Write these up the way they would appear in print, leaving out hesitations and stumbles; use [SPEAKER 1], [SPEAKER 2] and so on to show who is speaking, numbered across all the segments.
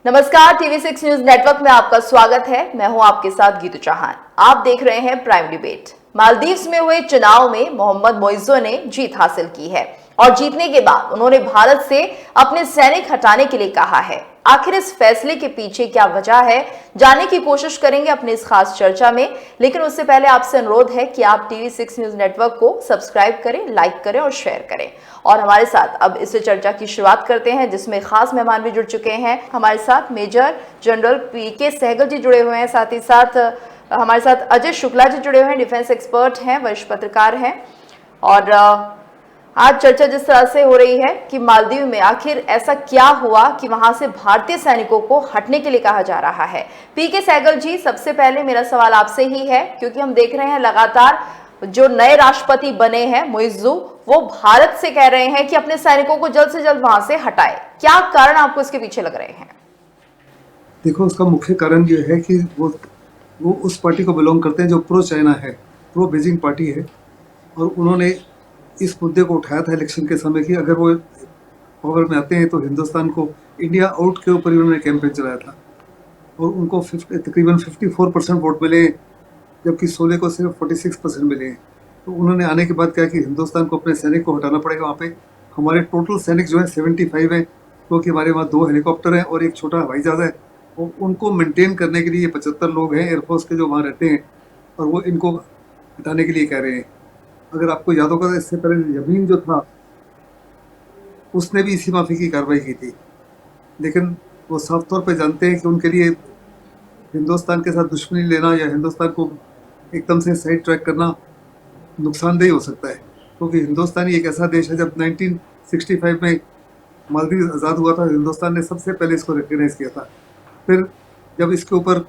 [SPEAKER 1] नमस्कार, TV6 news network में आपका स्वागत है। मैं हूं आपके साथ गीतू चौहान। आप देख रहे हैं प्राइम डिबेट। मालदीव्स में हुए चुनाव में मोहम्मद मोइज़ो ने जीत हासिल की है और जीतने के बाद उन्होंने भारत से अपने सैनिक हटाने के लिए कहा है। आखिर इस फैसले के पीछे क्या वजह है, जानने की कोशिश करेंगे अपनी इस खास चर्चा में। लेकिन उससे पहले आपसे अनुरोध है कि आप TV6 न्यूज नेटवर्क को सब्सक्राइब करें, लाइक करें और शेयर करें। और हमारे साथ अब इस चर्चा की शुरुआत करते हैं, जिसमें खास मेहमान भी जुड़ चुके हैं। हमारे साथ मेजर जनरल PK सहगल जी जुड़े हुए हैं, साथ ही साथ हमारे साथ अजय शुक्ला जी जुड़े हुए हैं, डिफेंस एक्सपर्ट हैं, वरिष्ठ पत्रकार हैं। और आज चर्चा जिस तरह से हो रही है कि मालदीव में आखिर ऐसा क्या हुआ कि वहां से भारतीय सैनिकों को हटने के लिए कहा जा रहा है। PK सहगल जी, सबसे पहले मेरा सवाल आपसे ही है, क्योंकि हम देख रहे हैं लगातार जो नए राष्ट्रपति बने हैं मोइज़ो, वो भारत से कह रहे हैं कि अपने सैनिकों को जल्द से जल्द वहां से हटाए। क्या कारण आपको इसके पीछे लग रहे हैं?
[SPEAKER 2] देखो, उसका मुख्य कारण ये है कि वो उस पार्टी को बिलोंग करते हैं जो प्रो चाइना है, प्रो बीजिंग पार्टी है। और उन्होंने इस मुद्दे को उठाया था इलेक्शन के समय कि अगर वो पावर में आते हैं तो हिंदुस्तान को इंडिया आउट के ऊपर ही उन्होंने कैंपेन चलाया था। और उनको तकरीबन 54% वोट मिले, जबकि 16 को सिर्फ 46% मिले। तो उन्होंने आने के बाद क्या कि हिंदुस्तान को अपने सैनिक को हटाना पड़ेगा। वहाँ पे हमारे टोटल सैनिक जो है 75 हैं, क्योंकि हमारे वहाँ 2 हेलीकॉप्टर हैं और एक छोटा हवाई जहाज़ है। और उनको मेंटेन करने के लिए 75 लोग हैं एयरफोर्स के जो वहाँ रहते हैं, और वो इनको हटाने के लिए कह रहे हैं। अगर आपको याद होगा, इससे पहले यमीन जो था उसने भी इसी माफी की कार्रवाई की थी, लेकिन वो साफ तौर पे जानते हैं कि उनके लिए हिंदुस्तान के साथ दुश्मनी लेना या हिंदुस्तान को एकदम से साइड ट्रैक करना नुकसानदेह हो सकता है। क्योंकि हिंदुस्तान ही एक ऐसा देश है, जब 1965 में मालदीव आज़ाद हुआ था, हिंदुस्तान ने सबसे पहले इसको रिकग्नाइज किया था। फिर जब इसके ऊपर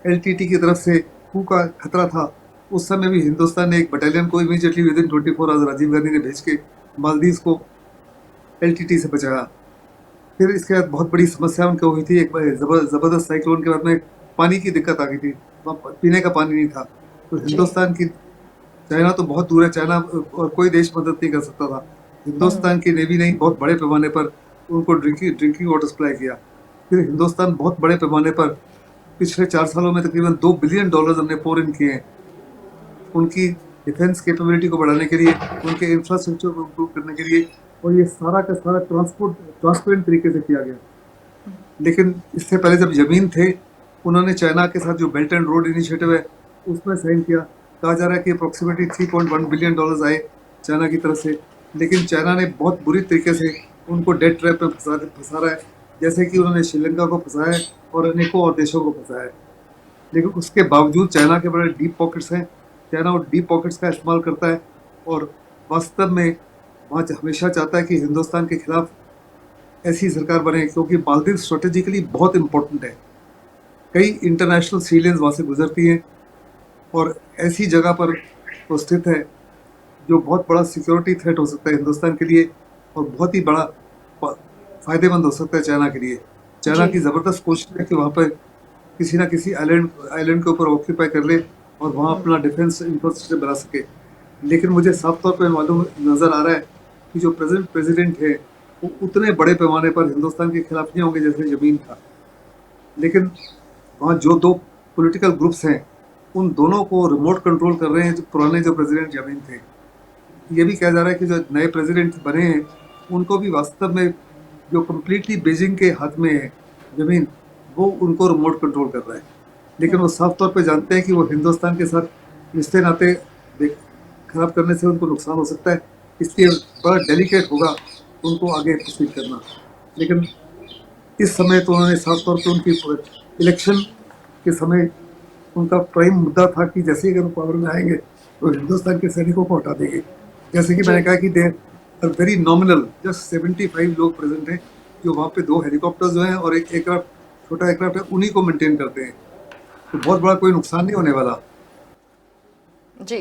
[SPEAKER 2] LTT की तरफ से coup का खतरा था, उस समय भी हिंदुस्तान ने एक बटालियन को immediately within 24 hours Rajiv Gandhi ने भेज के मालदीव को LTT से बचाया। फिर इसके बाद बहुत बड़ी समस्या उनको हुई थी। एक ज़बरदस्त साइक्लोन के बाद में पानी की दिक्कत आ गई थी, पीने का पानी नहीं था। तो हिंदुस्तान की, चाइना तो बहुत दूर है, चाइना और कोई देश मदद नहीं कर सकता था। हिंदुस्तान की नेवी ने बहुत बड़े पैमाने पर उनको ड्रिंकिंग वाटर सप्लाई किया। फिर हिंदुस्तान बहुत बड़े पैमाने पर पिछले 4 सालों में तकरीबन $2 बिलियन हमने पोर इन किए हैं उनकी डिफेंस कैपेबिलिटी को बढ़ाने के लिए, उनके इंफ्रास्ट्रक्चर को इम्प्रूव करने के लिए। और ये सारा का सारा ट्रांसपेरेंट तरीके से किया गया। लेकिन इससे पहले जब जमीन थे, उन्होंने चाइना के साथ जो बेल्ट एंड रोड इनिशिएटिव है उसमें साइन किया। कहा जा रहा है कि अप्रॉक्सीमेटली $3.1 बिलियन आए चाइना की तरफ से। लेकिन चाइना ने बहुत बुरी तरीके से उनको डेट ट्रैप में फंसा रहा है, जैसे कि उन्होंने श्रीलंका को फंसाया है और अनेकों और देशों को फंसाया है। लेकिन उसके बावजूद चाइना के बड़े डीप पॉकेट्स हैं। चाइना और डीप पॉकेट्स का इस्तेमाल करता है और वास्तव में वहाँ हमेशा चाहता है कि हिंदुस्तान के खिलाफ ऐसी सरकार बने, क्योंकि मालदीव स्ट्रेटेजिकली बहुत इम्पोर्टेंट है। कई इंटरनेशनल सी लेन्स वहाँ से गुजरती हैं और ऐसी जगह पर वो स्थित है जो बहुत बड़ा सिक्योरिटी थ्रेट हो सकता है हिंदुस्तान के लिए, और बहुत ही बड़ा फ़ायदेमंद हो सकता है चाइना के लिए। चाइना की ज़बरदस्त कोशिश है कि वहाँ पर किसी ना किसी आइलैंड के ऊपर ऑक्यूपाई कर ले और वहाँ अपना डिफेंस इंफ्रास्ट्रक्चर बना सके। लेकिन मुझे साफ तौर पे मालूम नज़र आ रहा है कि जो प्रेजेंट प्रेसिडेंट है वो उतने बड़े पैमाने पर हिंदुस्तान के खिलाफ नहीं होंगे जैसे जमीन था। लेकिन वहाँ जो 2 पॉलिटिकल ग्रुप्स हैं, उन दोनों को रिमोट कंट्रोल कर रहे हैं जो पुराने जो प्रेसिडेंट जमीन थे। ये भी कहा जा रहा है कि जो नए प्रेसिडेंट बने हैं उनको भी वास्तव में जो कम्प्लीटली बीजिंग के हाथ में है जमीन, वो उनको रिमोट कंट्रोल कर रहा है। लेकिन वो साफ तौर पे जानते हैं कि वो हिंदुस्तान के साथ रिश्ते नाते खराब करने से उनको नुकसान हो सकता है, इसलिए बड़ा डेलिकेट होगा उनको आगे प्रोसीड करना। लेकिन इस समय तो उन्होंने साफ तौर पे उनकी इलेक्शन के समय उनका प्राइम मुद्दा था कि जैसे ही अगर वो पावर में आएंगे तो हिंदुस्तान के सैनिकों को हटा देंगे। जैसे कि मैंने कहा कि they are very nominal, just 75 लोग प्रेजेंट हैं जो वहाँ पे 2 हेलीकॉप्टर्स जो हैं और एक एयरक्राफ्ट, छोटा एयरक्राफ्ट है, उन्हीं को मेंटेन करते हैं। तो बहुत बड़ा कोई नुकसान नहीं होने वाला।
[SPEAKER 1] जी,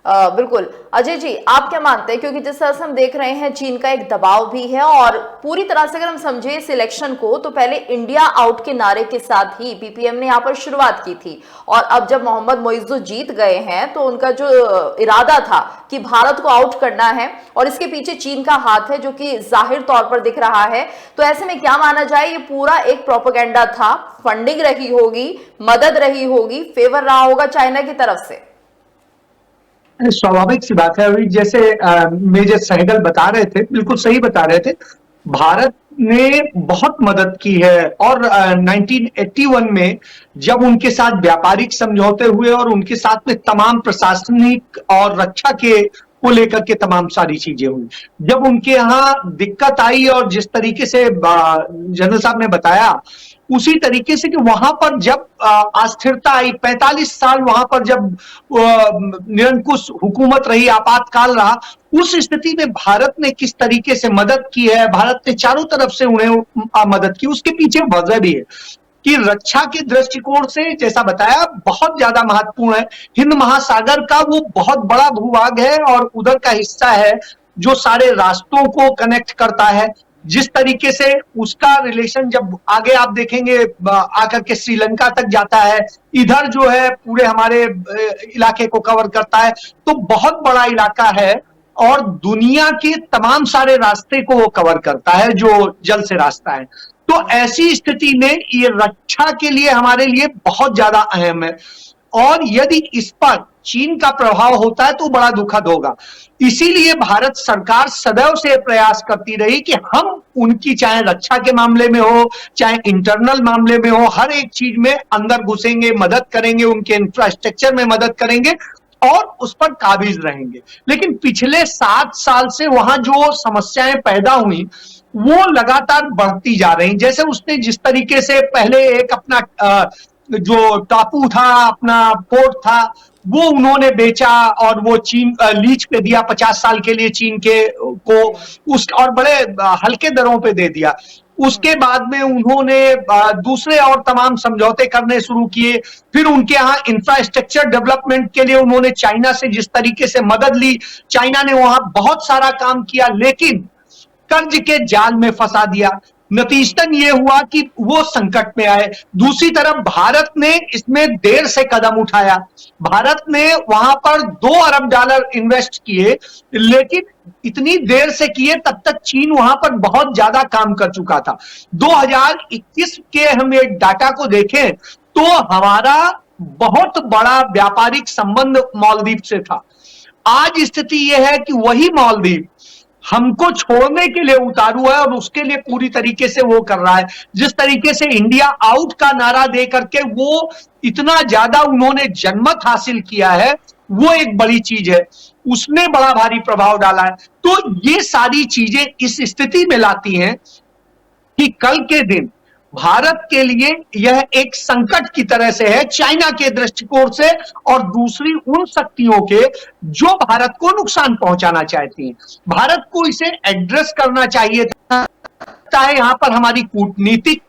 [SPEAKER 1] बिल्कुल। अजय जी, आप क्या मानते हैं, क्योंकि जिस तरह से हम देख रहे हैं चीन का एक दबाव भी है, और पूरी तरह से अगर हम समझे इस इलेक्शन को तो पहले इंडिया आउट के नारे के साथ ही पीपीएम ने यहाँ पर शुरुआत की थी, और अब जब मोहम्मद मोइज्जू जीत गए हैं तो उनका जो इरादा था कि भारत को आउट करना है, और इसके पीछे चीन का हाथ है जो कि जाहिर तौर पर दिख रहा है, तो ऐसे में क्या माना जाए, ये पूरा एक प्रोपेगेंडा था, फंडिंग रही होगी, मदद रही होगी, फेवर रहा होगा चाइना की तरफ से?
[SPEAKER 3] स्वाभाविक सी बात है। अभी जैसे मेजर सहगल बता रहे थे, बिल्कुल सही बता रहे थे, भारत ने बहुत मदद की है। और 1981 में जब उनके साथ व्यापारिक समझौते हुए और उनके साथ में तमाम प्रशासनिक और रक्षा के को लेकर के तमाम सारी चीजें हुई, जब उनके यहाँ दिक्कत आई और जिस तरीके से जनरल साहब ने बताया उसी तरीके से कि वहां पर जब अस्थिरता आई, 45 साल वहां पर जब निरंकुश हुकूमत रही, आपातकाल रहा, उस स्थिति में भारत ने किस तरीके से मदद की है, भारत ने चारों तरफ से उन्हें मदद की। उसके पीछे वजह भी है कि रक्षा के दृष्टिकोण से जैसा बताया बहुत ज्यादा महत्वपूर्ण है। हिंद महासागर का वो बहुत बड़ा भूभाग है और उधर का हिस्सा है जो सारे रास्तों को कनेक्ट करता है। जिस तरीके से उसका रिलेशन जब आगे आप देखेंगे आकर के श्रीलंका तक जाता है, इधर जो है पूरे हमारे इलाके को कवर करता है, तो बहुत बड़ा इलाका है और दुनिया के तमाम सारे रास्ते को वो कवर करता है जो जल से रास्ता है। तो ऐसी स्थिति में ये रक्षा के लिए हमारे लिए बहुत ज्यादा अहम है, और यदि इस पर चीन का प्रभाव होता है तो बड़ा दुखद होगा। इसीलिए भारत सरकार सदैव से प्रयास करती रही कि हम उनकी, चाहे रक्षा के मामले में हो चाहे इंटरनल मामले में हो, हर एक चीज में अंदर घुसेंगे, मदद करेंगे, उनके इंफ्रास्ट्रक्चर में मदद करेंगे और उस पर काबिज रहेंगे। लेकिन पिछले 7 साल से वहां जो समस्याएं पैदा हुई वो लगातार बढ़ती जा रही। जैसे उसने जिस तरीके से पहले एक अपना जो टापू था, अपना पोर्ट था, वो उन्होंने बेचा और वो चीन लीज पे दिया 50 साल के लिए चीन के को, उस और बड़े हल्के दरों पे दे दिया। उसके बाद में उन्होंने दूसरे और तमाम समझौते करने शुरू किए। फिर उनके यहाँ इंफ्रास्ट्रक्चर डेवलपमेंट के लिए उन्होंने चाइना से जिस तरीके से मदद ली, चाइना ने वहां बहुत सारा काम किया, लेकिन कर्ज के जाल में फंसा दिया। नतीजतन ये हुआ कि वो संकट में आए। दूसरी तरफ भारत ने इसमें देर से कदम उठाया। भारत ने वहां पर $2 अरब इन्वेस्ट किए, लेकिन इतनी देर से किए तब तक चीन वहां पर बहुत ज्यादा काम कर चुका था। 2021 के हम एक डाटा को देखें तो हमारा बहुत बड़ा व्यापारिक संबंध मालदीव से था। आज स्थिति यह है कि वही मालदीव हमको छोड़ने के लिए उतारू है और उसके लिए पूरी तरीके से वो कर रहा है। जिस तरीके से इंडिया आउट का नारा दे करके वो इतना ज्यादा उन्होंने जनमत हासिल किया है, वो एक बड़ी चीज है, उसने बड़ा भारी प्रभाव डाला है। तो ये सारी चीजें इस स्थिति में लाती हैं कि कल के दिन भारत के लिए यह एक संकट की तरह से है, चाइना के दृष्टिकोण से और दूसरी उन शक्तियों के जो भारत को नुकसान पहुंचाना चाहती हैं। भारत को इसे एड्रेस करना चाहिए था। चाहे यहां पर हमारी कूटनीतिक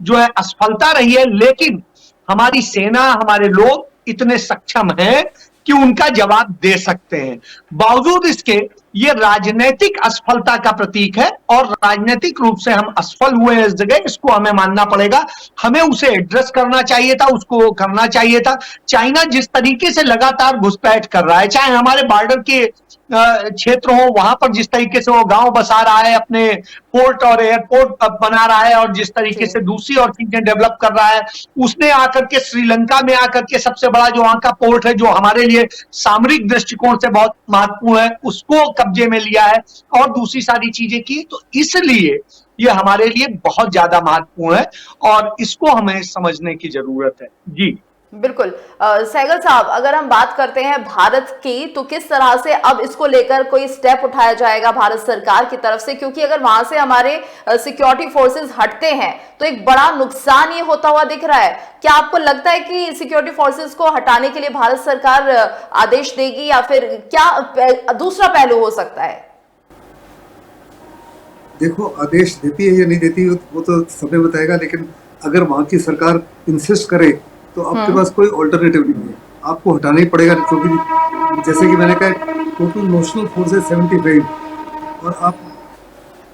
[SPEAKER 3] जो है असफलता रही है, लेकिन हमारी सेना, हमारे लोग इतने सक्षम हैं कि उनका जवाब दे सकते हैं। बावजूद इसके ये राजनीतिक असफलता का प्रतीक है और राजनीतिक रूप से हम असफल हुए हैं इस जगह, इसको हमें मानना पड़ेगा। हमें उसे एड्रेस करना चाहिए था, उसको करना चाहिए था। चाइना जिस तरीके से लगातार घुसपैठ कर रहा है, चाहे हमारे बॉर्डर के क्षेत्र हो, वहां पर जिस तरीके से वो गांव बसा रहा है, अपने पोर्ट और एयरपोर्ट बना रहा है और जिस तरीके से दूसरी और चीजें डेवलप कर रहा है, उसने आकर के श्रीलंका में आकर के सबसे बड़ा जो वहां का पोर्ट है, जो हमारे लिए सामरिक दृष्टिकोण से बहुत महत्वपूर्ण है, उसको कब्जे में लिया है और दूसरी सारी चीजें की। तो इसलिए ये हमारे लिए बहुत ज्यादा महत्वपूर्ण है और इसको हमें समझने की जरूरत है। जी
[SPEAKER 1] बिल्कुल। सहगल साहब, अगर हम बात करते हैं भारत की, तो किस तरह से अब इसको लेकर कोई स्टेप उठाया जाएगा भारत सरकार की तरफ से, क्योंकि अगर वहां से हमारे सिक्योरिटी फोर्सेस हटते हैं तो एक बड़ा नुकसान ये होता हुआ दिख रहा है। क्या आपको लगता है कि सिक्योरिटी फोर्सेस को हटाने के लिए भारत सरकार आदेश देगी, या फिर क्या दूसरा पहलू हो सकता है?
[SPEAKER 2] देखो, आदेश देती है या नहीं देती वो तो समय बताएगा, लेकिन अगर वहां की सरकार इंसिस्ट करे तो आपके पास कोई ऑल्टरनेटिव नहीं है, आपको हटाना ही पड़ेगा, क्योंकि जैसे कि मैंने कहा टोटल नोशनल फोर्स है 75 और आप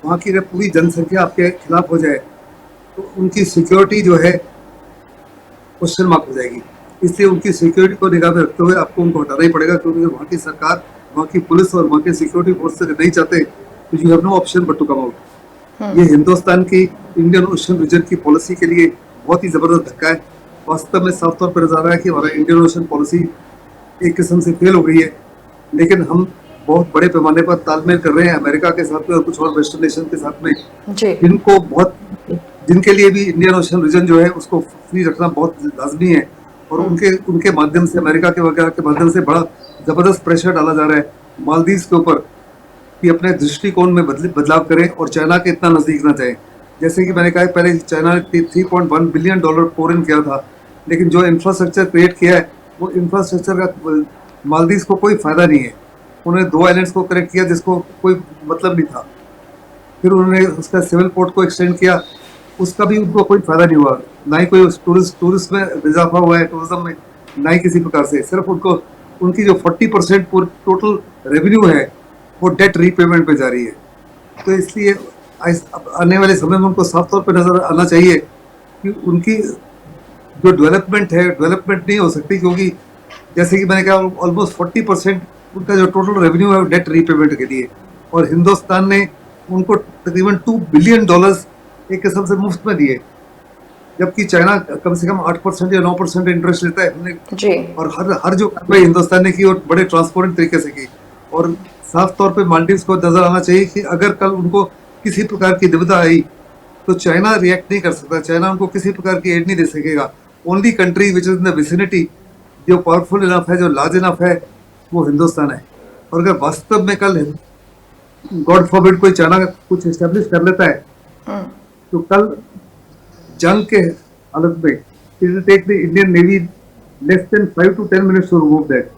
[SPEAKER 2] वहाँ की अगर पूरी जनसंख्या आपके खिलाफ हो जाए तो उनकी सिक्योरिटी जो है क्वेश्चन मार्क हो जाएगी। इसलिए उनकी सिक्योरिटी को निगाह में रखते हुए आपको उनको हटाना ही पड़ेगा, क्योंकि वहाँ की सरकार, वहाँ की पुलिस और वहाँ के सिक्योरिटी फोर्स से नहीं चाहते तो you have no option but to come out. ये हिंदुस्तान की इंडियन ओशन रीजन की पॉलिसी के लिए बहुत ही जबरदस्त धक्का है। वास्तव में साफ तौर पर नजर आ रहा है कि हमारा इंडियन ओशन पॉलिसी एक किस्म से फेल हो गई है, लेकिन हम बहुत बड़े पैमाने पर तालमेल कर रहे हैं अमेरिका के साथ में और कुछ और वेस्टर्न नेशन के साथ में,
[SPEAKER 1] जी
[SPEAKER 2] जिनके लिए भी इंडियन ओशन रीजन जो है उसको फ्री रखना बहुत लाजमी है। और उनके माध्यम से, अमेरिका के वगैरह के माध्यम से बड़ा जबरदस्त प्रेशर डाला जा रहा है मालदीव के ऊपर कि अपने दृष्टिकोण में बदलाव करें और चाइना के इतना नजदीक ना जाए। जैसे कि मैंने कहा पहले चाइना ने $3.1 बिलियन पोर इन किया था, लेकिन जो इंफ्रास्ट्रक्चर क्रिएट किया है वो इंफ्रास्ट्रक्चर का मालदीव को कोई फायदा नहीं है। उन्होंने 2 आइलैंड्स को कनेक्ट किया जिसको कोई मतलब नहीं था, फिर उन्होंने उसका सिविल पोर्ट को एक्सटेंड किया, उसका भी उनको कोई फायदा नहीं हुआ, ना ही कोई टूरिस्ट में इजाफा हुआ है, टूरिज्म में ना ही किसी प्रकार से। सिर्फ उनको उनकी जो 40% टोटल रेवेन्यू है वो डेट रीपेमेंट पे जा रही है। तो इसलिए आने वाले समय में उनको साफ तौर पे नजर आना चाहिए कि उनकी जो डेवलपमेंट है, डेवलपमेंट नहीं हो सकती, क्योंकि जैसे कि मैंने कहा ऑलमोस्ट 40% उनका जो टोटल रेवेन्यू है वो डेट रीपेमेंट के लिए, और हिंदुस्तान ने उनको तकरीबन $2 बिलियन एक किस्म से मुफ्त में दिए, जबकि चाइना कम से कम 8% या 9% इंटरेस्ट लेता है। हमने
[SPEAKER 1] जी
[SPEAKER 2] और हर जो कार्रवाई हिंदुस्तान ने की और बड़े ट्रांसपेरेंट तरीके से की, और साफ तौर पे मालदीव्स को नजर आना चाहिए कि अगर कल उनको किसी प्रकार की दुविधा आई तो चाइना रिएक्ट नहीं कर सकता, चाइना उनको किसी प्रकार की एड नहीं दे सकेगा। Only country which is in the vicinity जो पावरफुल इनफ है, जो लार्ज इनफ है, वो हिंदुस्तान है। और अगर वास्तव में कल गॉड फॉरबिड कोई चाइना कुछ एस्टेब्लिश कर लेता है तो कल जंग के हालत में it will take the Indian navy less than 5 to 10 minutes to remove that.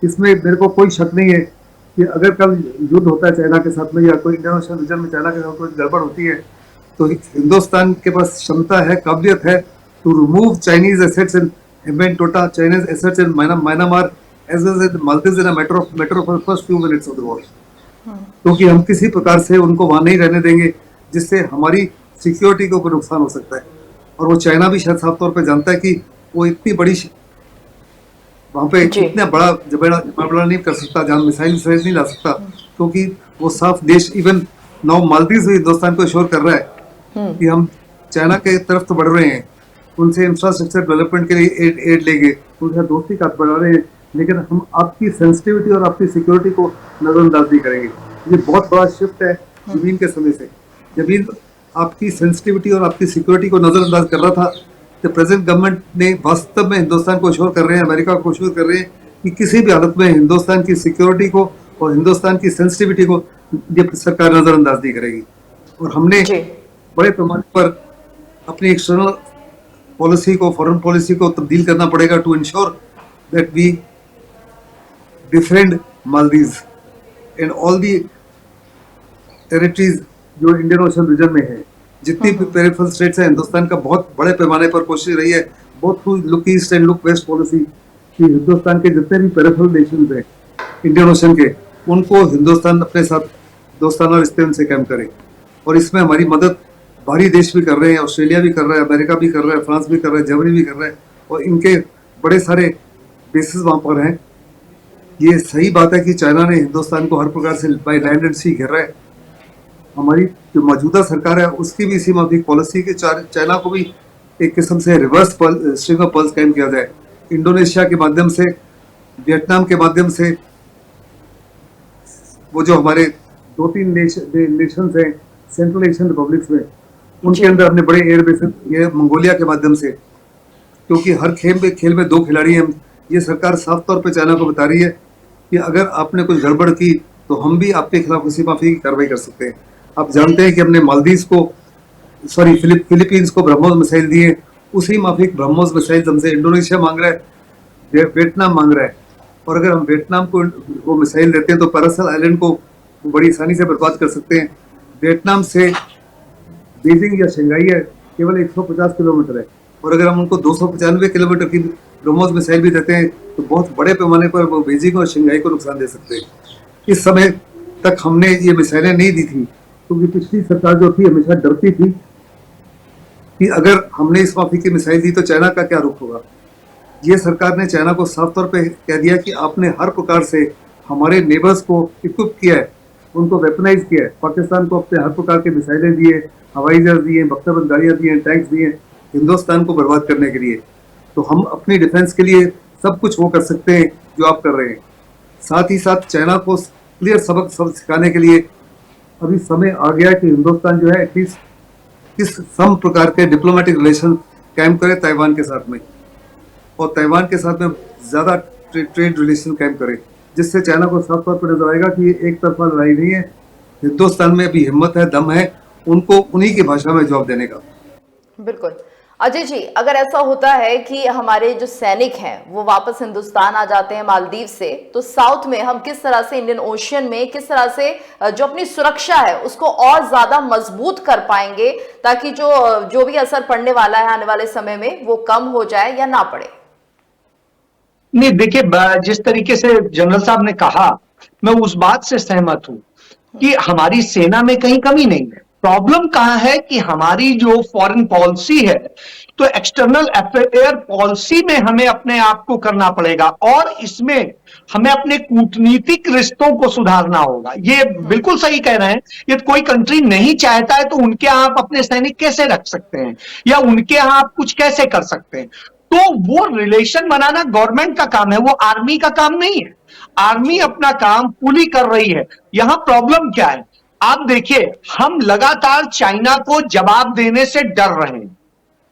[SPEAKER 2] इसमें मेरे को कोई शक नहीं है कि अगर कल युद्ध होता है चाइना के साथ में या कोई इंडियन ओशन रीजन में चाइना के साथ कोई गड़बड़ होती है तो हिंदुस्तान के पास क्षमता है, काबिलियत है to remove Chinese assets in Hambantota, Chinese assets in Myanmar as well as Maldives in a matter of first few minutes of the war, क्योंकि हम किसी प्रकार से उनको वहां नहीं रहने देंगे जिससे हमारी सिक्योरिटी को कोई नुकसान हो सकता है। और वो चाइना भी शायद साफ तौर पे जानता है कि वो इतनी बड़ी वहां पे इतना बड़ा नहीं कर सकता, जहां मिसाइल नहीं ला सकता, क्योंकि वो साफ देश इवन नाउ मालदीव भी हिंदुस्तान को श्योर कर रहा है कि हम चाइना के तरफ तो बढ़ रहे हैं, उनसे इंफ्रास्ट्रक्चर डेवलपमेंट के लिए एड लेंगे, उनसे दोस्ती का बढ़ा रहे हैं, लेकिन हम आपकी सेंसिटिविटी और आपकी सिक्योरिटी को नजरअंदाज नहीं करेंगे। ये बहुत बड़ा शिफ्ट है जमीन के समय से। जमीन आपकी सेंसिटिविटी और आपकी सिक्योरिटी को नजरअंदाज कर रहा था, तो प्रेजेंट गवर्नमेंट ने वास्तव में हिंदुस्तान को श्योर कर रहे हैं, अमेरिका को श्योर कर रहे हैं कि किसी भी हालत में हिंदुस्तान की सिक्योरिटी को और हिंदुस्तान की सेंसिटिविटी को ये सरकार नजरअंदाज नहीं करेगी। और हमने बड़े पैमाने पर अपनी एक्सटर्नल पॉलिसी को, फॉरेन पॉलिसी को तब्दील करना पड़ेगा to ensure that we defend Maldives and all the territories जो इंडियन ओशन रीजन में है। जितनी भी पेरिफेरल स्टेट्स हैं, हिंदुस्तान का बहुत बड़े पैमाने पर कोशिश रही है, बहुत look east and look west policy, कि हिंदुस्तान के जितने भी पेरिफेरल नेशंस हैं इंडियन ओशन के, उनको हिंदुस्तान अपने साथ दोस्ताना रिश्ते उनसे कायम करे। और इसमें हमारी मदद बाहरी देश भी कर रहे हैं, ऑस्ट्रेलिया भी कर रहा है, अमेरिका भी कर रहा है, फ्रांस भी कर रहा है, जर्मनी भी कर रहा है, और इनके बड़े सारे बेसिस वहाँ पर हैं। ये सही बात है कि चाइना ने हिंदुस्तान को हर प्रकार से बाय लैंड एंड सी घेरा है। हमारी जो मौजूदा सरकार है उसकी भी इसी माफिक पॉलिसी के चाइना को भी एक किस्म से रिवर्स स्ट्रिंग ऑफ पल्स कायम किया जाए, इंडोनेशिया के माध्यम से, वियतनाम के माध्यम से। वो जो हमारे 2-3 नेशंस हैं सेंट्रल एशियन रिपब्लिक्स में, उनके अंदर हमने बड़े एयर बेस, ये मंगोलिया के माध्यम से, क्योंकि हर खेल में 2 खिलाड़ी हैं। ये सरकार साफ तौर पे चाइना को बता रही है कि अगर आपने कुछ गड़बड़ की तो हम भी आपके खिलाफ किसी माफी की कार्रवाई कर सकते हैं। आप जानते हैं कि हमने मालदीव्स को फिलीपींस को ब्रह्मोस मिसाइल दिए, उसी माफिक ब्रह्मोस मिसाइल हमसे इंडोनेशिया मांग रहा है, वियतनाम मांग रहा है। और अगर हम वियतनाम को वो मिसाइल देते हैं तो पैरासल आइलैंड को बड़ी आसानी से बर्बाद कर सकते हैं। वियतनाम से बीजिंग या शंघाई है केवल 150 किलोमीटर है, और अगर हम उनको 295 किलोमीटर की ब्रह्मोस मिसाइल भी देते हैं तो बहुत बड़े पैमाने पर वो बीजिंग और शंघाई को नुकसान दे सकते हैं। इस समय तक हमने ये मिसाइलें नहीं दी थी क्योंकि पिछली सरकार जो थी हमेशा डरती थी कि अगर हमने इस माफी की मिसाइल दी तो चाइना का क्या रुख होगा। ये सरकार ने चाइना को साफ तौर पे कह दिया कि आपने हर प्रकार से हमारे नेबर्स को इक्विप किया है, उनको वेपनाइज किया है। पाकिस्तान को अपने हर प्रकार के मिसाइलें दिए, हवाई जहाज दिए, बख्तरबंद गाड़ियाँ दिए, टैंक्स दिए हिंदुस्तान को बर्बाद करने के लिए। तो हम अपनी डिफेंस के लिए सब कुछ वो कर सकते हैं जो आप कर रहे हैं। साथ ही साथ चाइना को क्लियर सबक सिखाने के लिए अभी समय आ गया कि हिंदुस्तान जो है एटलीस्ट किस सम प्रकार के डिप्लोमेटिक रिलेशन कायम करे ताइवान के साथ में, और ताइवान के साथ में ज़्यादा ट्रेड रिलेशन कायम करे, जिससे चाइना को साफ तौर पर नजर आएगा कि ये एक तरफा लड़ाई नहीं है। हिंदुस्तान में भी हिम्मत है, दम है उनको उन्हीं की भाषा में जवाब देने का।
[SPEAKER 1] बिल्कुल। अजय जी, अगर ऐसा होता है कि हमारे जो सैनिक हैं वो वापस हिंदुस्तान आ जाते हैं मालदीव से, तो साउथ में हम किस तरह से इंडियन ओशियन में किस तरह से जो अपनी सुरक्षा है उसको और ज्यादा मजबूत कर पाएंगे ताकि जो भी असर पड़ने वाला है आने वाले समय में वो कम हो जाए या ना पड़े?
[SPEAKER 3] नहीं, देखिए, जिस तरीके से जनरल साहब ने कहा, मैं उस बात से सहमत हूं कि हमारी सेना में कहीं कमी नहीं है। प्रॉब्लम कहां है कि हमारी जो फॉरेन पॉलिसी है, तो एक्सटर्नल अफेयर पॉलिसी में हमें अपने आप को करना पड़ेगा और इसमें हमें अपने कूटनीतिक रिश्तों को सुधारना होगा। ये बिल्कुल सही कह रहे हैं। ये कोई कंट्री नहीं चाहता है तो उनके यहां आप अपने सैनिक कैसे रख सकते हैं या उनके यहां आप कुछ कैसे कर सकते हैं? तो वो रिलेशन बनाना गवर्नमेंट का काम है, वो आर्मी का काम नहीं है। आर्मी अपना काम पूरी कर रही है। यहां प्रॉब्लम क्या है, आप देखिए, हम लगातार चाइना को जवाब देने से डर रहे हैं,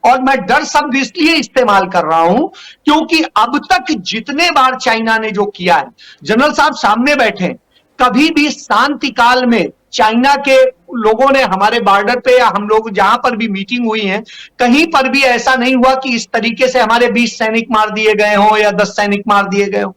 [SPEAKER 3] और मैं डर शब्द इसलिए इस्तेमाल कर रहा हूं क्योंकि अब तक जितने बार चाइना ने जो किया है, जनरल साहब सामने बैठे, कभी भी शांति काल में चाइना के लोगों ने हमारे बॉर्डर पे या हम लोग जहां पर भी मीटिंग हुई है, कहीं पर भी ऐसा नहीं हुआ कि इस तरीके से हमारे 20 सैनिक मार दिए गए हों या 10 सैनिक मार दिए गए हों।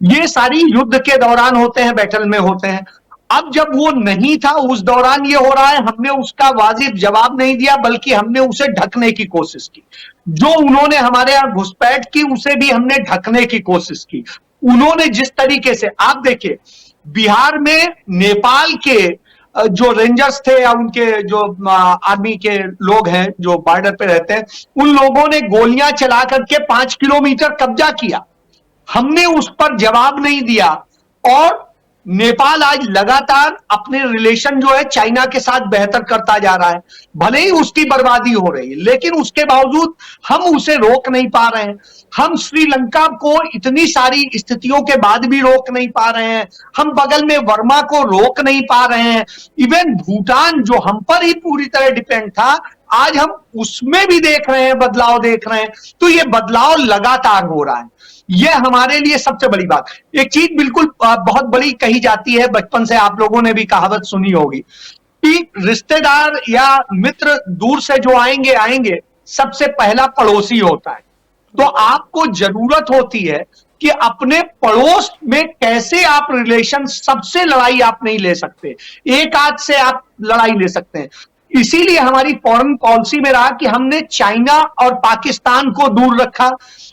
[SPEAKER 3] ये सारी युद्ध के दौरान होते हैं, बैटल में होते हैं। अब जब वो नहीं था उस दौरान ये हो रहा है, हमने उसका वाजिब जवाब नहीं दिया बल्कि हमने उसे ढकने की कोशिश की। जो उन्होंने हमारे यहां घुसपैठ की उसे भी हमने ढकने की कोशिश की। उन्होंने जिस तरीके से, आप देखिए, बिहार में नेपाल के जो रेंजर्स थे या उनके जो आर्मी के लोग हैं जो बॉर्डर पे रहते हैं, उन लोगों ने गोलियां चला करके 5 किलोमीटर कब्जा किया। हमने उस पर जवाब नहीं दिया और नेपाल आज लगातार अपने रिलेशन जो है चाइना के साथ बेहतर करता जा रहा है। भले ही उसकी बर्बादी हो रही है लेकिन उसके बावजूद हम उसे रोक नहीं पा रहे हैं। हम श्रीलंका को इतनी सारी स्थितियों के बाद भी रोक नहीं पा रहे हैं। हम बगल में वर्मा को रोक नहीं पा रहे हैं। इवन भूटान जो हम पर ही पूरी तरह डिपेंड था, आज हम उसमें भी देख रहे हैं, बदलाव देख रहे हैं। तो ये बदलाव लगातार हो रहा है। यह हमारे लिए सबसे बड़ी बात। एक चीज बिल्कुल बहुत बड़ी कही जाती है, बचपन से आप लोगों ने भी कहावत सुनी होगी कि रिश्तेदार या मित्र दूर से जो आएंगे सबसे पहला पड़ोसी होता है। तो आपको जरूरत होती है कि अपने पड़ोस में कैसे आप रिलेशन, सबसे लड़ाई आप नहीं ले सकते, एक आध से आप लड़ाई ले सकते हैं। इसीलिए हमारी फॉरेन पॉलिसी में रहा कि हमने चाइना और पाकिस्तान को दूर रखा,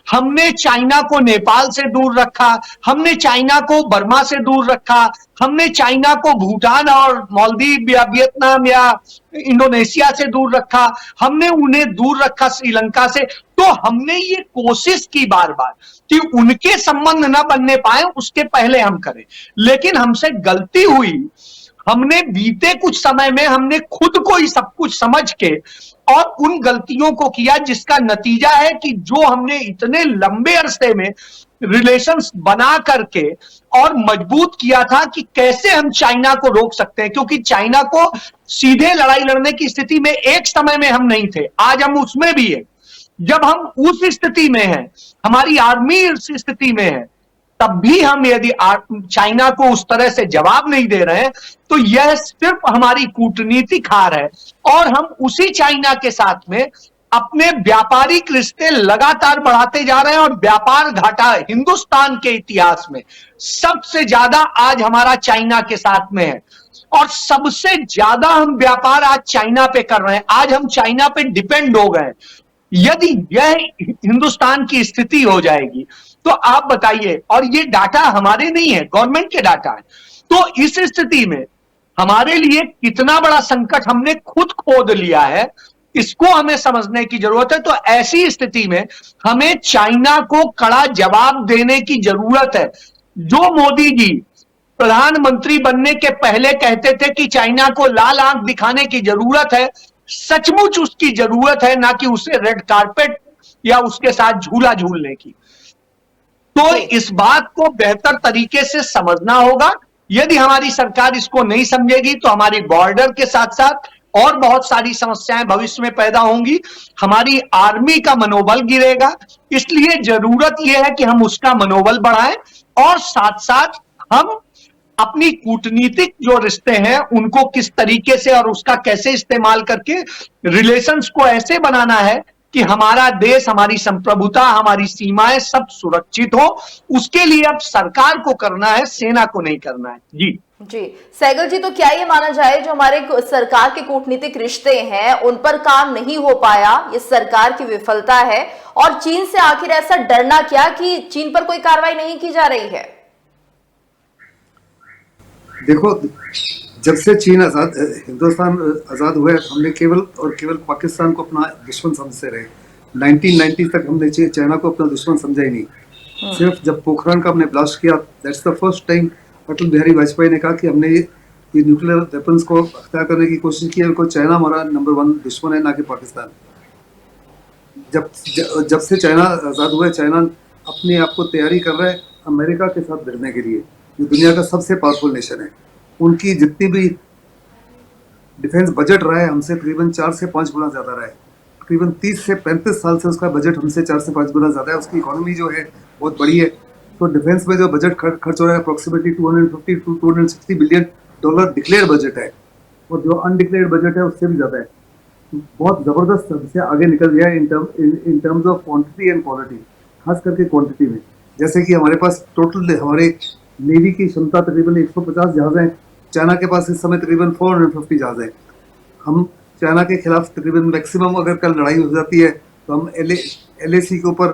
[SPEAKER 3] हमने चाइना को नेपाल से दूर रखा, हमने चाइना को बर्मा से दूर रखा, हमने चाइना को भूटान और मालदीव या वियतनाम या इंडोनेशिया से दूर रखा, हमने उन्हें दूर रखा श्रीलंका से। तो हमने ये कोशिश की बार बार कि उनके संबंध ना बनने पाए उसके पहले हम करें, लेकिन हमसे गलती हुई। हमने बीते कुछ समय में हमने खुद को ही सब कुछ समझ के और उन गलतियों को किया जिसका नतीजा है कि जो हमने इतने लंबे अरसे में रिलेशंस बना करके और मजबूत किया था कि कैसे हम चाइना को रोक सकते हैं, क्योंकि चाइना को सीधे लड़ाई लड़ने की स्थिति में एक समय में हम नहीं थे, आज हम उसमें भी है। जब हम उस स्थिति में हैं, हमारी आर्मी उस स्थिति में है, तब भी हम यदि चाइना को उस तरह से जवाब नहीं दे रहे हैं तो यह सिर्फ हमारी कूटनीतिक हार है। और हम उसी चाइना के साथ में अपने व्यापारिक रिश्ते लगातार बढ़ाते जा रहे हैं और व्यापार घाटा हिंदुस्तान के इतिहास में सबसे ज्यादा आज हमारा चाइना के साथ में है और सबसे ज्यादा हम व्यापार आज चाइना पे कर रहे हैं। आज हम चाइना पे डिपेंड हो गए। यदि यह हिंदुस्तान की स्थिति हो जाएगी तो आप बताइए, और ये डाटा हमारे नहीं है, गवर्नमेंट के डाटा है। तो इस स्थिति में हमारे लिए कितना बड़ा संकट हमने खुद खोद लिया है, इसको हमें समझने की जरूरत है। तो ऐसी स्थिति में हमें चाइना को कड़ा जवाब देने की जरूरत है। जो मोदी जी प्रधानमंत्री बनने के पहले कहते थे कि चाइना को लाल आंख दिखाने की जरूरत है, सचमुच उसकी जरूरत है, ना कि उसे रेड कारपेट या उसके साथ झूला झूलने की। तो इस बात को बेहतर तरीके से समझना होगा। यदि हमारी सरकार इसको नहीं समझेगी तो हमारी बॉर्डर के साथ साथ और बहुत सारी समस्याएं भविष्य में पैदा होंगी, हमारी आर्मी का मनोबल गिरेगा। इसलिए जरूरत यह है कि हम उसका मनोबल बढ़ाएं और साथ साथ हम अपनी कूटनीतिक जो रिश्ते हैं उनको किस तरीके से और उसका कैसे इस्तेमाल करके रिलेशंस को ऐसे बनाना है कि हमारा देश, हमारी संप्रभुता, हमारी सीमाएं सब सुरक्षित हो। उसके लिए अब सरकार को करना है, सेना को नहीं करना है। जी
[SPEAKER 1] सहगल जी, तो क्या ये माना जाए जो हमारे सरकार के कूटनीतिक रिश्ते हैं उन पर काम नहीं हो पाया, ये सरकार की विफलता है? और चीन से आखिर ऐसा डरना क्या कि चीन पर कोई कार्रवाई नहीं की जा रही है?
[SPEAKER 2] देखो, जब से चीन हिंदुस्तान आज़ाद हुआ है, हमने केवल और केवल पाकिस्तान को अपना दुश्मन समझते रहे। 1990 तक हमने चाइना को अपना दुश्मन समझा ही नहीं। सिर्फ जब पोखरण का हमने ब्लास्ट किया, that's the first time Atal Bihari Vajpayee ने कहा कि हमने ये न्यूक्लियर वेपन्स को अख्तियार करने की कोशिश की है, उनको चाइना हमारा नंबर 1 दुश्मन है, ना कि पाकिस्तान। जब से चाइना आज़ाद हुआ है, चाइना अपने आप को तैयारी कर रहा है अमेरिका के साथ भिड़ने के लिए, जो दुनिया का सबसे पावरफुल नेशन है। उनकी जितनी भी डिफेंस बजट रहा है हमसे तकरीबन 4 से 5 गुना ज़्यादा रहा है। तकरीबन 30 से 35 साल से उसका बजट हमसे 4 से 5 गुना ज़्यादा है। उसकी इकोनॉमी जो है बहुत बड़ी है। तो डिफेंस में जो बजट खर्च हो रहा है approximately 250 to 260 billion dollar declare budget है, और जो अनडिक्लेयर्ड बजट है उससे भी ज़्यादा है। बहुत ज़बरदस्त हमसे आगे निकल गया है in terms of quantity and quality, खास करके क्वांटिटी में। जैसे कि हमारे पास टोटल हमारे नेवी की क्षमता तकरीबन 150 जहाज़ हैं। चाइना के पास इस समय तकरीबन 450 जहाज़ हैं। हम चाइना के खिलाफ तकरीबन मैक्सिमम अगर कल लड़ाई हो जाती है तो हम LAC के ऊपर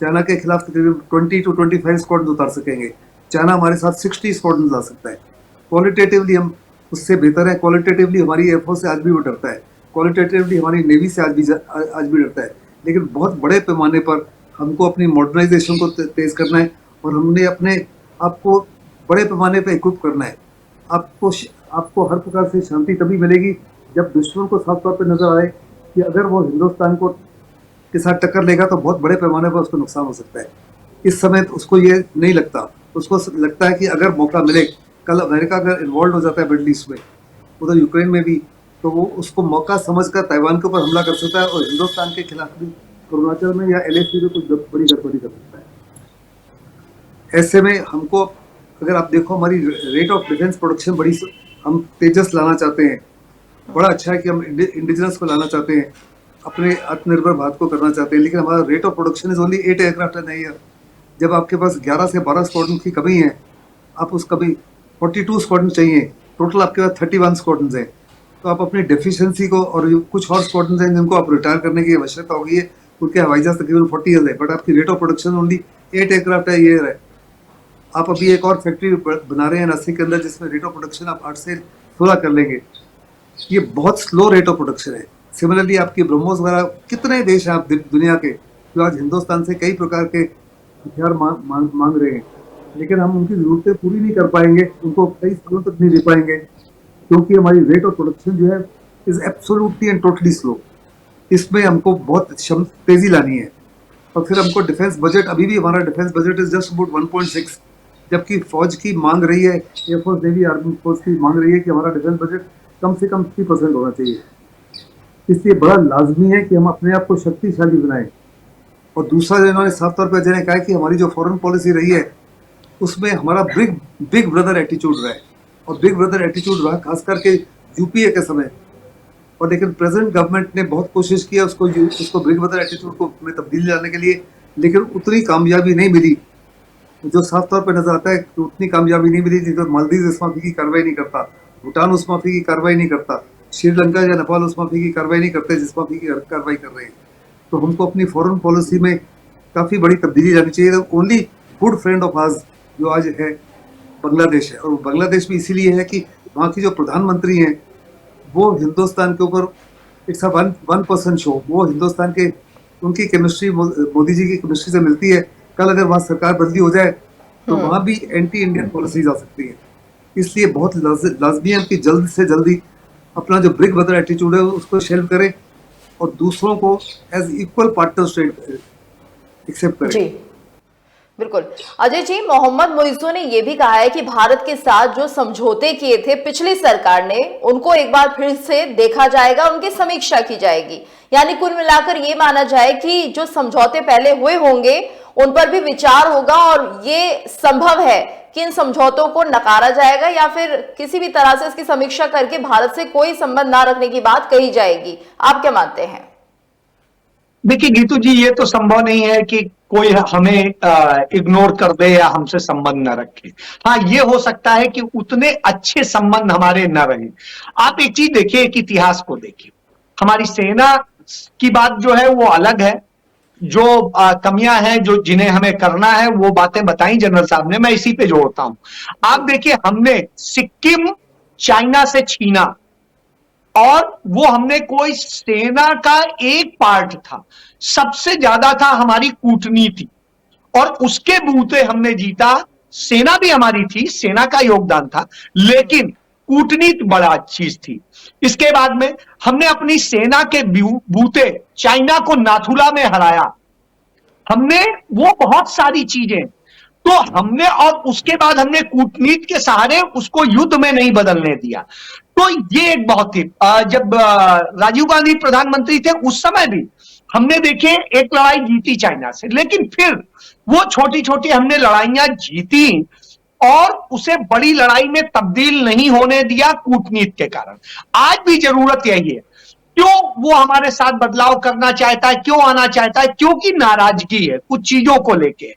[SPEAKER 2] चाइना के खिलाफ तकरीबन 20 टू 25 स्क्वाड्रन उतार सकेंगे। चाइना हमारे साथ 60 स्क्वाड्रन ला सकता है। क्वालिटेटिवली हम उससे बेहतर है। क्वालिटेटिवली हमारी एयरफोर्स से आज भी वो डरता है, क्वालिटेटिवली हमारी नेवी से आज भी डरता है। लेकिन बहुत बड़े पैमाने पर हमको अपनी मॉडर्नाइजेशन को तेज़ करना है, और हमने अपने आपको बड़े पैमाने पर इक्विप करना है। आपको हर प्रकार से शांति तभी मिलेगी जब दुश्मन को साफ तौर पर नजर आए कि अगर वो हिंदुस्तान को के साथ टक्कर लेगा तो बहुत बड़े पैमाने पर उसको नुकसान हो सकता है। इस समय तो उसको ये नहीं लगता। उसको लगता है कि अगर मौका मिले, कल अमेरिका अगर इन्वॉल्व हो जाता है मिडल ईस्ट में, उधर यूक्रेन में भी, तो वो उसको मौका समझकर ताइवान के ऊपर हमला कर सकता है, और हिंदुस्तान के खिलाफ भी अरुणाचल में या LAC में कुछ बड़ी गड़बड़ी कर सकता है। ऐसे में हमको, अगर आप देखो, हमारी रेट ऑफ डिफेंस प्रोडक्शन बड़ी, हम तेजस लाना चाहते हैं। बड़ा अच्छा है कि हम इंडिजिनस को लाना चाहते हैं, अपने आत्मनिर्भर भारत को करना चाहते हैं, लेकिन हमारा rate of production is only 8 aircraft an year. जब आपके पास 11 से 12 स्क्वाड्रन की कमी है, आप उस कभी 42 स्क्वाड्रन चाहिए, टोटल आपके पास 31 स्क्वाड्रन हैं। तो आप अपनी डेफिशिएंसी को, और कुछ और स्क्वाड्रन हैं जिनको आप रिटायर करने की आवश्यकता होगी है, उनके हवाई जहाज तकरीबन 40 है, बट आपकी rate of production only 8 aircraft है ईयर है। आप अभी एक और फैक्ट्री बना रहे हैं नासिक के अंदर, जिसमें रेट ऑफ प्रोडक्शन आप 8 से 16 कर लेंगे। ये बहुत स्लो रेट ऑफ प्रोडक्शन है। सिमिलरली आपकी ब्रह्मोस वगैरह, कितने देश हैं आप दुनिया के जो आज हिंदुस्तान से कई प्रकार के हथियार मांग रहे हैं, लेकिन हम उनकी जरूरतें पूरी नहीं कर पाएंगे, उनको कई सालों तक नहीं दे पाएंगे, क्योंकि हमारी रेट ऑफ प्रोडक्शन जो है is absolutely and totally slow. इसमें हमको बहुत तेजी लानी है। और फिर हमको डिफेंस बजट, अभी भी हमारा defence budget is just about 1.6, जबकि फौज की मांग रही है, एयरफोर्स, नेवी, आर्मी फोर्स की मांग रही है कि हमारा डिफेंस बजट कम से कम 3% होना चाहिए। इसलिए बड़ा लाजमी है कि हम अपने आप को शक्तिशाली बनाएं। और दूसरा, इन्होंने साफ तौर पर कहा है कि हमारी जो फॉरेन पॉलिसी रही है उसमें हमारा बिग ब्रदर एटीट्यूड रहा है, और बिग ब्रदर एटीट्यूड रहा खास करके UPA के समय। और लेकिन प्रेजेंट गवर्नमेंट ने बहुत कोशिश किया उसको बिग ब्रदर एटीट्यूड को में तब्दीली लाने के लिए, लेकिन उतनी कामयाबी नहीं मिली। जो साफ तौर पर नजर आता है कि उतनी कामयाबी नहीं मिली। जिसमें मालदीव इस माफी की कार्रवाई नहीं करता, भूटान उस माफी की कार्रवाई नहीं करता, श्रीलंका या नेपाल उस माफी की कार्रवाई नहीं करते जिस माफी की कार्रवाई कर रहे हैं। तो हमको अपनी फॉरेन पॉलिसी में काफ़ी बड़ी तब्दीली लानी चाहिए। Only good friend of ours जो आज है बांग्लादेश है, और बांग्लादेश में इसीलिए है कि वहाँ की जो प्रधानमंत्री हैं वो हिंदुस्तान के ऊपर it's a one person show. वो हिंदुस्तान के उनकी केमिस्ट्री मोदी जी की केमिस्ट्री से मिलती है। कल अगर वहाँ सरकार बदली हो जाए तो वहाँ भी एंटी इंडियन पॉलिसीज आ सकती है। इसलिए बहुत लाजमी है कि जल्द से जल्दी अपना जो ब्रिक ब्रदर एटीट्यूड है उसको शेल्व करें और दूसरों को एज इक्वल पार्टनर एक्सेप्ट करें।
[SPEAKER 1] जी बिल्कुल। अजय जी, मोहम्मद मोइज़ो ने यह भी कहा है कि भारत के साथ जो समझौते किए थे पिछली सरकार ने, उनको एक बार फिर से देखा जाएगा, उनकी समीक्षा की जाएगी। यानी कुल मिलाकर ये माना जाए कि जो समझौते पहले हुए होंगे उन पर भी विचार होगा और ये संभव है कि इन समझौतों को नकारा जाएगा या फिर किसी भी तरह से इसकी समीक्षा करके भारत से कोई संबंध ना रखने की बात कही जाएगी। आप क्या मानते हैं?
[SPEAKER 3] देखिए गीतू जी, ये तो संभव नहीं है कि कोई हमें इग्नोर कर दे या हमसे संबंध न रखे। हाँ, ये हो सकता है कि उतने अच्छे संबंध हमारे न रहे। आप एक चीज देखिए, एक इतिहास को देखिए। हमारी सेना की बात जो है वो अलग है, जो कमियां हैं जो जिन्हें हमें करना है वो बातें बताई जनरल साहब ने, मैं इसी पे जोड़ता हूं। आप देखिए, हमने सिक्किम चाइना से छीना और वो हमने कोई सेना का एक पार्ट था, सबसे ज्यादा था हमारी कूटनीति और उसके बूते हमने जीता। सेना भी हमारी थी, सेना का योगदान था, लेकिन कूटनीति बड़ा चीज थी। इसके बाद में हमने अपनी सेना के बूते चाइना को नाथुला में हराया। हमने वो बहुत सारी चीजें तो हमने, और उसके बाद हमने कूटनीति के सहारे उसको युद्ध में नहीं बदलने दिया। तो ये एक बहुत ही, जब राजीव गांधी प्रधानमंत्री थे उस समय भी हमने देखिए एक लड़ाई जीती चाइना से, लेकिन फिर वो छोटी छोटी हमने लड़ाइयां जीती और उसे बड़ी लड़ाई में तब्दील नहीं होने दिया कूटनीति के कारण। आज भी जरूरत यही है। क्यों वो हमारे साथ बदलाव करना चाहता है, क्यों आना चाहता है? क्योंकि नाराजगी है कुछ चीजों को लेके,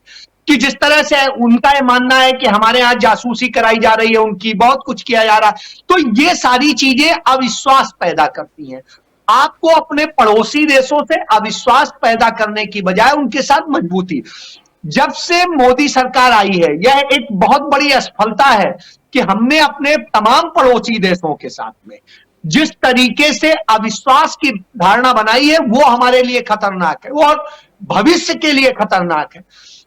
[SPEAKER 3] कि जिस तरह से उनका यह मानना है कि हमारे यहां जासूसी कराई जा रही है, उनकी बहुत कुछ किया जा रहा है। तो ये सारी चीजें अविश्वास पैदा करती हैं। आपको अपने पड़ोसी देशों से अविश्वास पैदा करने की बजाय उनके साथ मजबूती। जब से मोदी सरकार आई है, यह एक बहुत बड़ी असफलता है कि हमने अपने तमाम पड़ोसी देशों के साथ में जिस तरीके से अविश्वास की धारणा बनाई है वो हमारे लिए खतरनाक है और भविष्य के लिए खतरनाक है।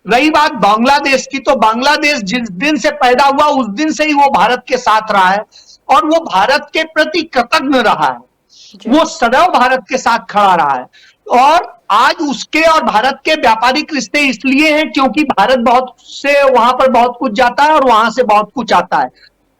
[SPEAKER 3] रही बात बांग्लादेश की, तो बांग्लादेश जिस दिन से पैदा हुआ उस दिन से ही वो भारत के साथ रहा है और वो भारत के प्रति कृतज्ञ रहा है, वो सदैव भारत के साथ खड़ा रहा है। और आज उसके और भारत के व्यापारिक रिश्ते इसलिए हैं क्योंकि भारत बहुत से वहां पर बहुत कुछ जाता है और वहां से बहुत कुछ आता है।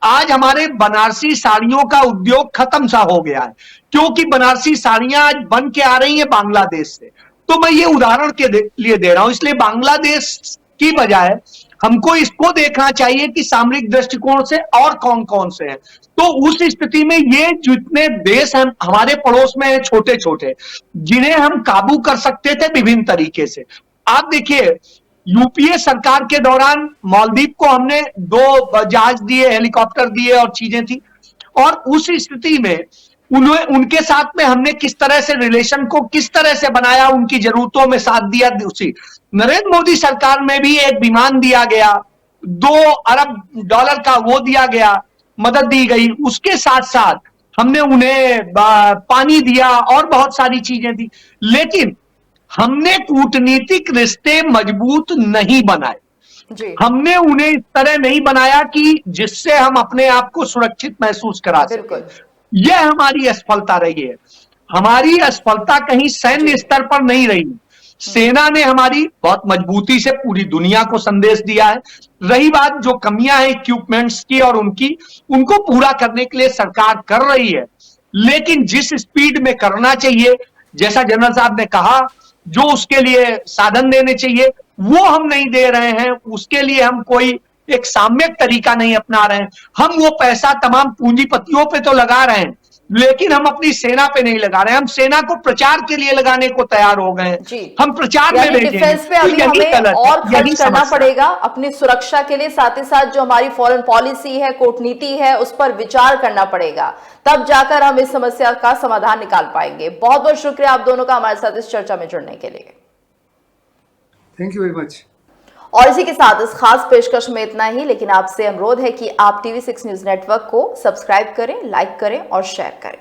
[SPEAKER 3] आज हमारे बनारसी साड़ियों का उद्योग खत्म सा हो गया है क्योंकि बनारसी साड़ियां आज बन के आ रही हैं बांग्लादेश से। तो मैं ये उदाहरण के लिए दे रहा हूं, इसलिए बांग्लादेश की बजाय हमको इसको देखना चाहिए कि सामरिक दृष्टिकोण से और कौन कौन से हैं। तो उस स्थिति में ये जितने देश हैं हमारे पड़ोस में हैं छोटे छोटे, जिन्हें हम काबू कर सकते थे विभिन्न तरीके से। आप देखिए, यूपीए सरकार के दौरान मालदीव को हमने 2 जहाज दिए, हेलीकॉप्टर दिए और चीजें थी, और उस स्थिति में उनके साथ में हमने किस तरह से रिलेशन को किस तरह से बनाया, उनकी जरूरतों में साथ दिया। उसी नरेंद्र मोदी सरकार में भी एक विमान दिया गया, $2 अरब का वो दिया गया, मदद दी गई। उसके साथ साथ हमने उन्हें पानी दिया और बहुत सारी चीजें दी, लेकिन हमने कूटनीतिक रिश्ते मजबूत नहीं बनाए। हमने उन्हें इस तरह नहीं बनाया कि जिससे हम अपने आप को सुरक्षित महसूस करा सकें। यह हमारी असफलता रही है। हमारी असफलता कहीं सैन्य स्तर पर नहीं रही। सेना ने हमारी बहुत मजबूती से पूरी दुनिया को संदेश दिया है। रही बात जो कमियां हैं इक्विपमेंट्स की और उनको पूरा करने के लिए सरकार कर रही है, लेकिन जिस स्पीड में करना चाहिए, जैसा जनरल साहब ने कहा, जो उसके लिए साधन देने चाहिए वो हम नहीं दे रहे हैं। उसके लिए हम कोई एक साम्यक तरीका नहीं अपना रहे हैं। हम वो पैसा तमाम पूंजीपतियों पे तो लगा रहे हैं, लेकिन हम अपनी सेना पे नहीं लगा रहे हैं। हम सेना को प्रचार के लिए लगाने को तैयार हो गए हैं। हम प्रचार में
[SPEAKER 1] डिफेंस पे अभी हमें और खर्च करना पड़ेगा अपनी सुरक्षा के लिए, साथ ही साथ जो हमारी फॉरेन पॉलिसी है, कूटनीति है, उस पर विचार करना पड़ेगा, तब जाकर हम इस समस्या का समाधान निकाल पाएंगे। बहुत बहुत शुक्रिया आप दोनों का हमारे साथ इस चर्चा में जुड़ने के लिए।
[SPEAKER 2] Thank you very much.
[SPEAKER 1] और इसी के साथ इस खास पेशकश में इतना ही, लेकिन आपसे अनुरोध है कि आप TV6 न्यूज नेटवर्क को सब्सक्राइब करें, लाइक करें और शेयर करें।